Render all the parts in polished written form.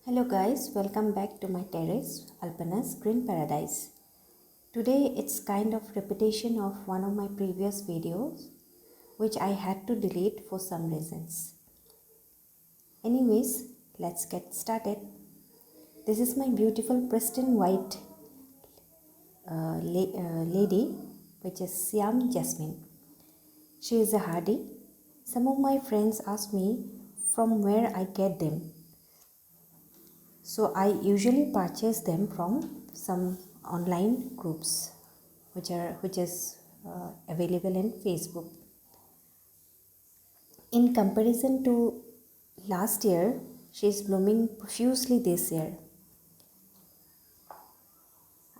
Hello guys, welcome back to my terrace, Alpana's Green Paradise. Today it's kind of repetition of one of my previous videos which I had to delete for some reasons. Anyways, let's get started. This is my beautiful pristine white lady which is Siam Jasmine. She is a hardy. Some of my friends ask me from where I get them. So I usually purchase them from some online groups which is available in Facebook. In comparison to last year, she is blooming profusely this year.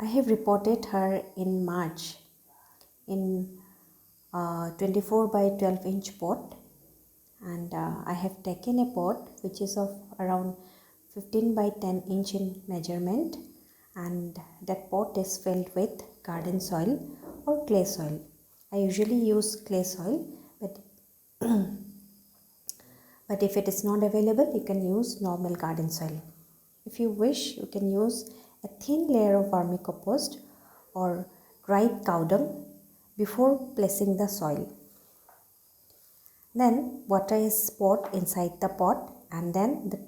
I have reported her in March in 24 by 12 inch pot, and I have taken a pot which is of around 15 by 10 inch in measurement, and that pot is filled with garden soil or clay soil. I usually use clay soil, but if it is not available, you can use normal garden soil. If you wish, you can use a thin layer of vermicompost or dried cow dung before placing the soil. Then water is poured inside the pot, and then the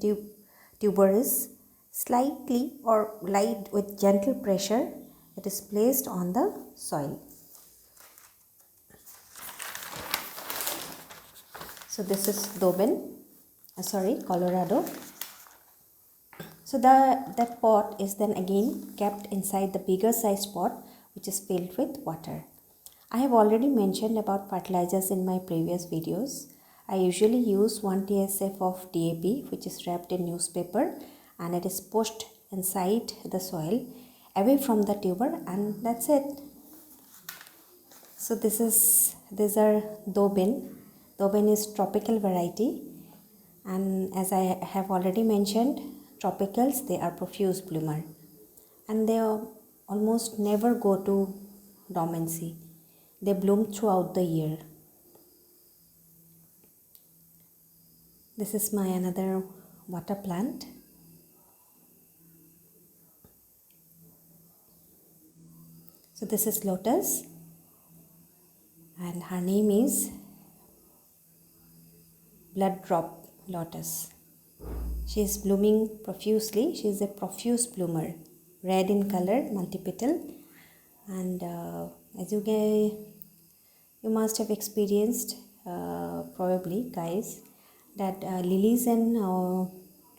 tuber is slightly or light with gentle pressure, it is placed on the soil. So this is Colorado. So that pot is then again kept inside the bigger size pot which is filled with water. I have already mentioned about fertilizers in my previous videos. I usually use 1 TSF of DAP which is wrapped in newspaper, and it is pushed inside the soil away from the tuber, and that's it. So these are Dobin. Dobin is tropical variety, and as I have already mentioned, tropicals, they are profuse bloomer and they almost never go to dormancy. They bloom throughout the year. This is my another water plant. So this is lotus, and her name is blood drop lotus. She is blooming profusely. She is a profuse bloomer, red in color, multipetal, and as you must have experienced probably, guys, that lilies and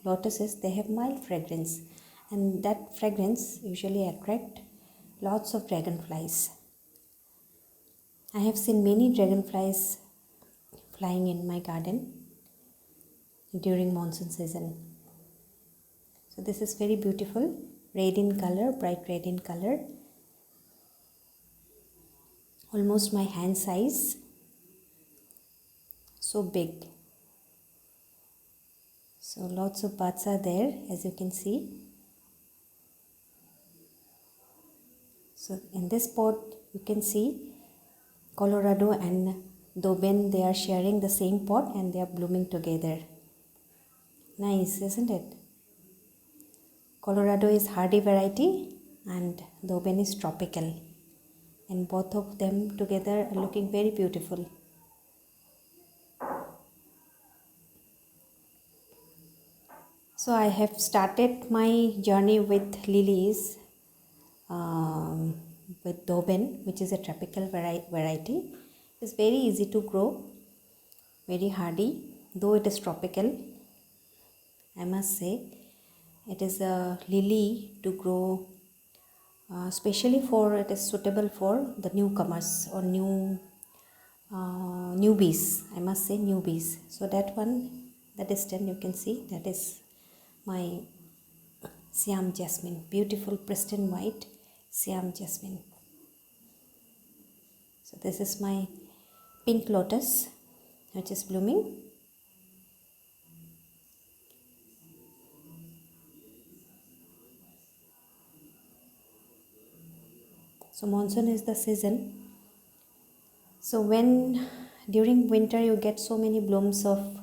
lotuses, they have mild fragrance, and that fragrance usually attract lots of dragonflies. I have seen many dragonflies flying in my garden during monsoon season. So this is very beautiful, red in color, bright red in color, almost my hand size, so big. So lots of buds are there, as you can see. So in this pot you can see Colorado and Doben, they are sharing the same pot and they are blooming together. Nice, isn't it? Colorado is hardy variety and Doben is tropical, and both of them together are looking very beautiful. So I have started my journey with lilies with Doben, which is a tropical variety. It's very easy to grow, very hardy, though it is tropical. I must say it is a lily to grow, especially for it is suitable for the newcomers or newbies. I must say newbies. So that one, the distance you can see, that is my Siam Jasmine, beautiful pristine white Siam Jasmine. So this is my pink lotus which is blooming. So monsoon is the season. So when during winter you get so many blooms of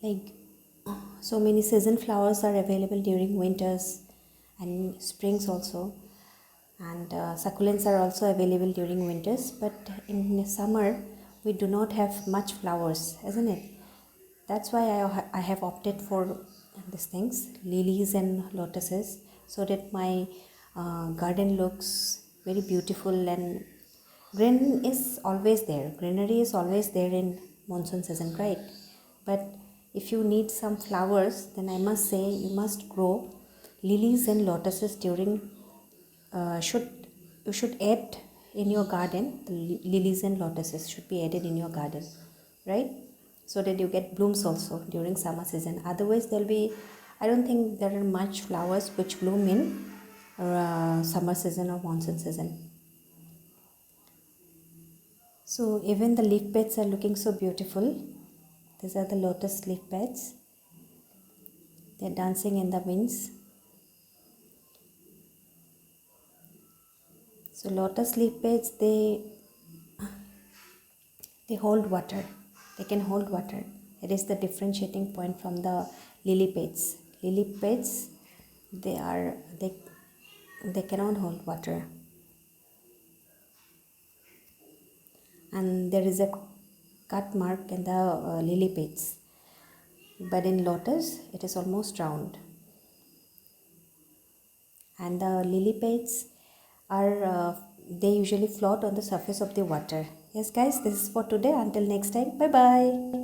like So many season flowers are available during winters and springs also, and succulents are also available during winters, but in summer we do not have much flowers, isn't it? That's why I have opted for these things, lilies and lotuses, so that my garden looks very beautiful, and greenery is always there in monsoon season, right? But if you need some flowers, then I must say you must grow lilies and lotuses during should you should add in your garden. The lilies and lotuses should be added in your garden, right? So that you get blooms also during summer season. Otherwise there'll be, I don't think there are much flowers which bloom in summer season or monsoon season. So even the leaf beds are looking so beautiful. These are the lotus leaf beds. They're dancing in the winds. So lotus leaf beds, they hold water. They can hold water. It is the differentiating point from the lily pads. Lily pads, they cannot hold water. And there is a cut mark in the lily pads. But in lotus, it is almost round. And the lily pads are they usually float on the surface of the water. Yes guys, this is for today. Until next time, bye bye.